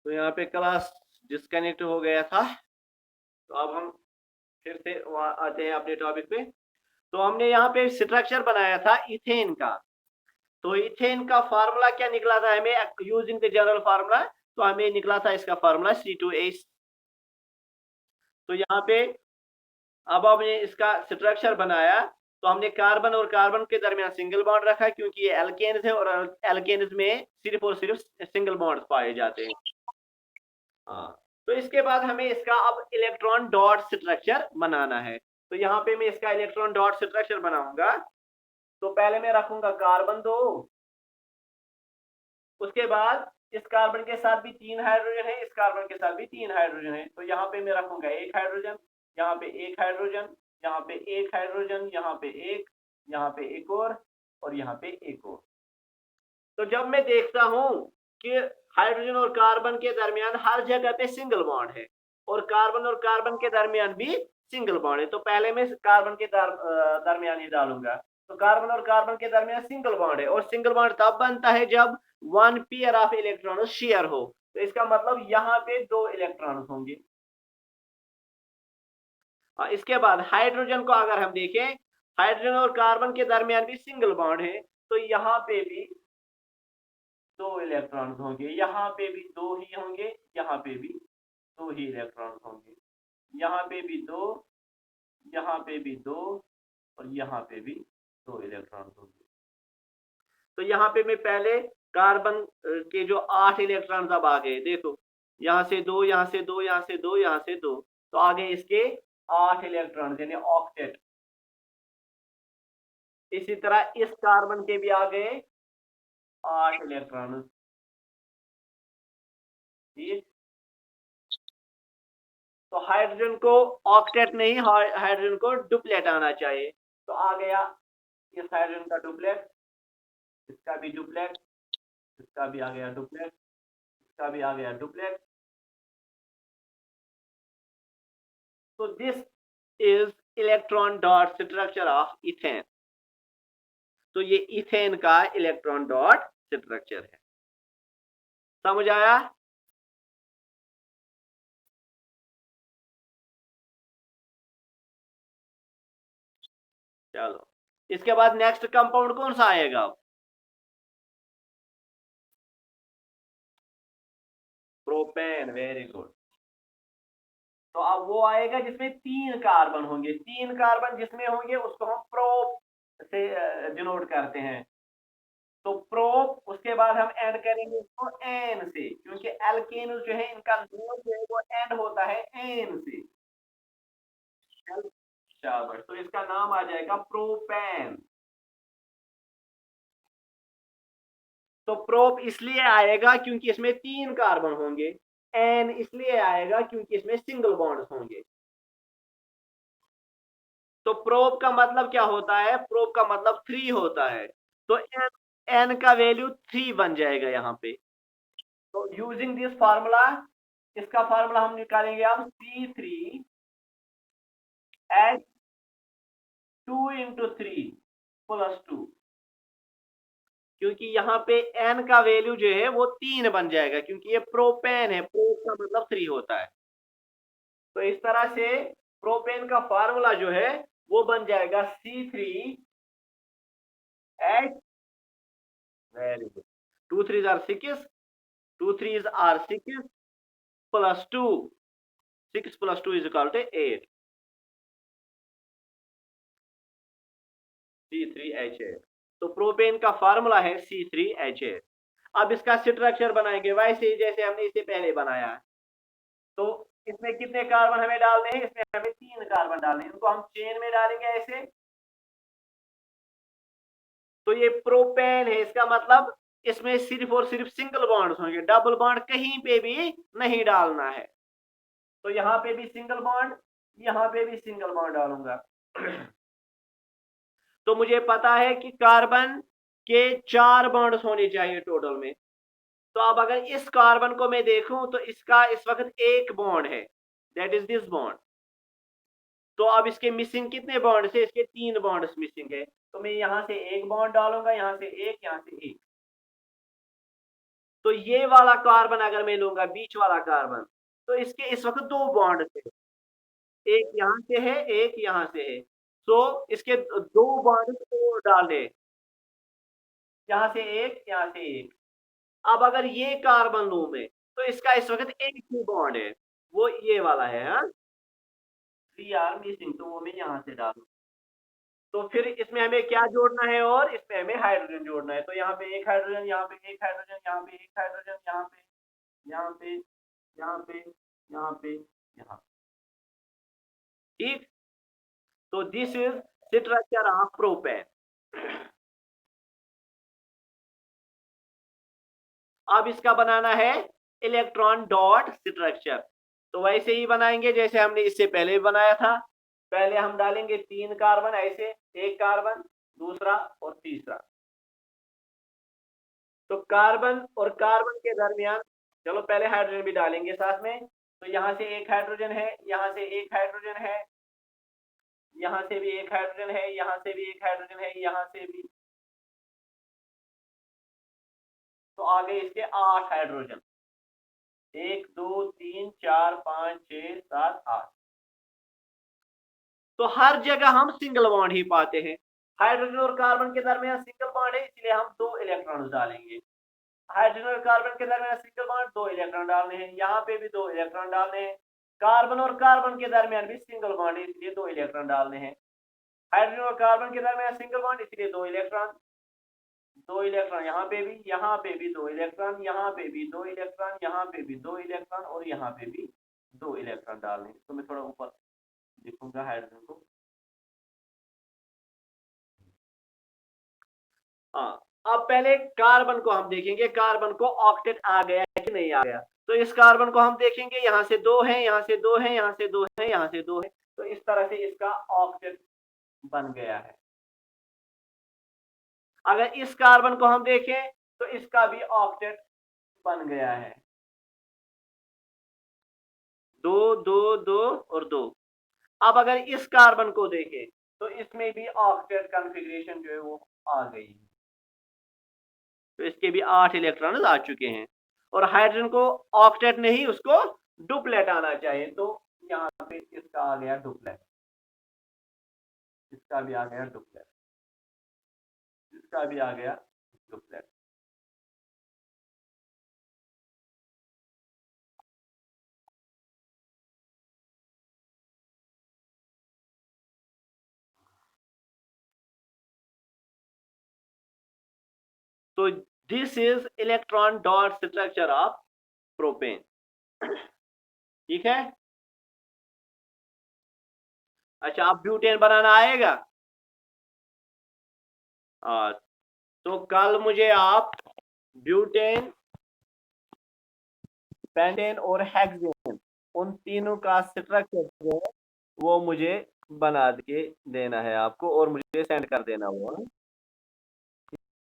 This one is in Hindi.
तो यहाँ पे क्लास डिस्कनेक्ट हो गया था। तो अब हम फिर से वहाँ आते हैं अपने टॉपिक पे। तो हमने यहाँ पे स्ट्रक्चर बनाया था इथेन का। तो इथेन का फार्मूला क्या निकला था हमें यूजिंग द जनरल फार्मूला। तो हमें निकला था इसका फार्मूला C2H। तो यहाँ पे अब हमने इसका स्ट्रक्चर बनाया। तो हमने कार्बन और कार्बन के दरमियान सिंगल बॉन्ड रखा क्योंकि ये एल्केन्स है और एल्केन्स में सिर्फ और सिर्फ सिंगल बॉन्ड पाए जाते हैं। हाँ, तो इसके बाद हमें इसका अब इलेक्ट्रॉन डॉट स्ट्रक्चर बनाना है। तो यहाँ पे मैं इसका इलेक्ट्रॉन डॉट स्ट्रक्चर बनाऊंगा। तो पहले मैं रखूंगा कार्बन 2। उसके बाद इस कार्बन के साथ भी 3 हाइड्रोजन है, इस कार्बन के साथ भी 3 हाइड्रोजन है। तो यहाँ पे मैं रखूंगा 1 हाइड्रोजन, यहाँ पे 1 हाइड्रोजन, यहाँ पे 1 हाइड्रोजन, यहाँ पे 1, यहाँ पे एक और यहाँ पे एक और। तो जब मैं देखता हूँ कि हाइड्रोजन और कार्बन के दरमियान हर जगह पे सिंगल बॉन्ड है और कार्बन के दरमियान भी सिंगल बॉन्ड है, तो पहले मैं कार्बन के दरमियान ही डालूंगा। तो कार्बन और कार्बन के दरमियान सिंगल बॉन्ड है और सिंगल बॉन्ड तब बनता है जब 1 पेयर ऑफ इलेक्ट्रॉन शेयर हो। तो इसका मतलब यहाँ पे 2 इलेक्ट्रॉन होंगे। और इसके बाद हाइड्रोजन को अगर हम देखें, हाइड्रोजन और कार्बन के दरमियान भी सिंगल बॉन्ड है, तो यहाँ पे भी 2 इलेक्ट्रॉन होंगे, यहाँ पे भी 2 ही होंगे, यहाँ पे भी 2 ही इलेक्ट्रॉन होंगे, यहाँ पे भी 2, यहाँ पे भी 2 और यहाँ पे भी 2 इलेक्ट्रॉन होंगे। तो यहाँ पे मैं पहले कार्बन के जो 8 इलेक्ट्रॉन अब आ गए, देखो यहाँ से 2, यहाँ से 2, यहाँ से 2, यहाँ से 2, तो आगे इसके 8 इलेक्ट्रॉन यानी ऑक्टेट। इसी तरह इस कार्बन के भी आ गए 8 इलेक्ट्रॉन। ठीक, तो हाइड्रोजन को ऑक्टेट नहीं, हाइड्रोजन को डुप्लेट आना चाहिए। तो आ गया इस हाइड्रोजन का डुप्लेट, इसका भी डुप्लेट, इसका भी आ गया डुप्लेट, इसका भी आ गया डुप्लेट। तो this is electron dot structure of ethane. तो ये इथेन का इलेक्ट्रॉन डॉट स्ट्रक्चर है। समझ आया? चलो, इसके बाद नेक्स्ट कंपाउंड कौन सा आएगा? Propane, very good. तो अब वो आएगा जिसमें 3 कार्बन होंगे। 3 कार्बन जिसमें होंगे उसको हम प्रोप से डिनोट करते हैं। तो प्रोप, उसके बाद हम ऐड करेंगे इसको एन से, क्योंकि एल्केन जो है इनका नोड जो है वो एंड होता है एन से। शाबाश, तो इसका नाम आ जाएगा प्रोपेन। तो प्रोप इसलिए आएगा क्योंकि इसमें 3 कार्बन होंगे। एन इसलिए आएगा क्योंकि इसमें सिंगल बॉन्ड होंगे। तो प्रोप का मतलब क्या होता है? प्रोप का मतलब 3 होता है। तो एन, एन का वैल्यू 3 बन जाएगा यहाँ पे। तो यूजिंग दिस फार्मूला, इसका फार्मूला हम निकालेंगे अब C3H 2 × 3 + 2, क्योंकि यहाँ पे n का वैल्यू जो है वो 3 बन जाएगा क्योंकि ये प्रोपेन है, प्रोप का मतलब 3 होता है। तो इस तरह से प्रोपेन का फार्मूला जो है वो बन जाएगा C3H, very good, 2 3s are 6, 2 3s are 6 + 2, 6 + 2 = 8, C3H8। तो प्रोपेन का फार्मूला है C3H8। अब इसका स्ट्रक्चर बनाएंगे वैसे ही जैसे हमने इसे पहले बनाया है। तो इसमें कितने कार्बन हमें डालने हैं? इसमें हमें 3 कार्बन डालने हैं, इनको हम चेन में डालेंगे ऐसे। तो ये प्रोपेन है, इसका मतलब इसमें सिर्फ और सिर्फ सिंगल बॉन्ड होंगे, डबल बॉन्ड कहीं पे भी नहीं डालना है। तो यहाँ पे भी सिंगल बॉन्ड, यहाँ पे भी सिंगल बॉन्ड डालूंगा। तो मुझे पता है कि कार्बन के 4 बॉन्ड्स होने चाहिए टोटल में। तो अब अगर इस कार्बन को मैं देखूं तो इसका इस वक्त 1 बॉन्ड है, दैट इज दिस बॉन्ड। तो अब इसके मिसिंग कितने बॉन्ड से? इसके 3 बॉन्ड्स मिसिंग है। तो मैं यहाँ से 1 बॉन्ड डालूंगा, यहाँ से 1, यहाँ से 1। तो ये वाला कार्बन अगर मैं लूंगा, बीच वाला कार्बन, तो इसके इस वक्त 2 बॉन्ड थे, एक यहाँ से है, एक यहाँ से है। तो इसके 2 बॉन्ड को डाले, यहाँ से एक, यहाँ से एक। अब अगर ये कार्बन लूं मैं, तो इसका इस वक्त एक ही बॉन्ड है, वो ये वाला है, हाँ। 3 आर मिसिंग, तो वो मैं यहाँ से डालूं। तो फिर इसमें हमें क्या जोड़ना है, और इसमें हमें हाइड्रोजन जोड़ना है। तो यहाँ पे एक हाइड्रोजन, यहाँ पे एक हाइड्रोजन, यहाँ पे एक हाइड्रोजन, यहाँ पे, यहाँ पे, यहाँ पे, यहाँ पे, यहाँ। ठीक। तो this is structure of propane. अब इसका बनाना है इलेक्ट्रॉन डॉट स्ट्रक्चर। तो वैसे ही बनाएंगे जैसे हमने इससे पहले भी बनाया था। पहले हम डालेंगे 3 कार्बन ऐसे, एक कार्बन, दूसरा और तीसरा। तो कार्बन और कार्बन के दरमियान, चलो पहले हाइड्रोजन भी डालेंगे साथ में। तो यहाँ से एक हाइड्रोजन है, यहाँ से एक हाइड्रोजन है, यहाँ से भी एक हाइड्रोजन है, यहाँ से भी एक हाइड्रोजन है, यहाँ से भी। तो आ गए इसके 8 हाइड्रोजन, 1 2 3 4 5 6 7 8। तो हर जगह हम सिंगल बॉन्ड ही पाते हैं। हाइड्रोजन और कार्बन के दरमियान सिंगल बॉन्ड है, इसलिए हम 2 इलेक्ट्रॉन डालेंगे। हाइड्रोजन और कार्बन के दरमियान सिंगल बॉन्ड, 2 इलेक्ट्रॉन डालने हैं। यहाँ पे भी 2 इलेक्ट्रॉन डालने हैं। कार्बन और कार्बन के दरमियान भी सिंगल बॉन्ड है, इसलिए 2 इलेक्ट्रॉन डालने हैं। हाइड्रोजन और कार्बन के दरमियान सिंगल बॉन्ड, इसलिए 2 इलेक्ट्रॉन। 2 इलेक्ट्रॉन यहाँ पे भी, यहाँ पे भी 2 इलेक्ट्रॉन, यहाँ पे भी 2 इलेक्ट्रॉन, यहाँ पे भी 2 इलेक्ट्रॉन, और यहाँ पे भी 2 इलेक्ट्रॉन डालने हैं। तो मैं थोड़ा ऊपर लिखूंगा हाइड्रोजन को। हाँ, अब पहले कार्बन को हम देखेंगे, कार्बन को ऑक्टेट आ गया है कि नहीं आ गया। तो इस कार्बन को हम देखेंगे, यहाँ से 2 है, यहाँ से 2 है, यहाँ से 2 है, यहाँ से 2 है। तो इस तरह से इसका ऑक्टेट बन गया है। अगर इस कार्बन को हम देखें, तो इसका भी ऑक्टेट बन गया है, 2 2 2 और 2। अब अगर इस कार्बन को देखें, तो इसमें भी ऑक्टेट कॉन्फ़िगरेशन जो है वो आ गई है। तो इसके भी 8 इलेक्ट्रॉन आ चुके हैं। और हाइड्रोजन को ऑक्टेट नहीं, उसको डुप्लेट आना चाहिए। तो यहाँ पे इसका आ गया डुप्लेट, इसका भी आ गया डुप्लेट, इसका भी आ गया डुप्लेट। तो this is electron dot structure of propane. ठीक है। अच्छा, आप ब्यूटेन बनाना आएगा? हाँ, तो कल मुझे आप ब्यूटेन, पेंटेन और हेक्सेन, उन तीनों का स्ट्रक्चर जो है वो मुझे बना के देना है आपको, और मुझे सेंड कर देना वो।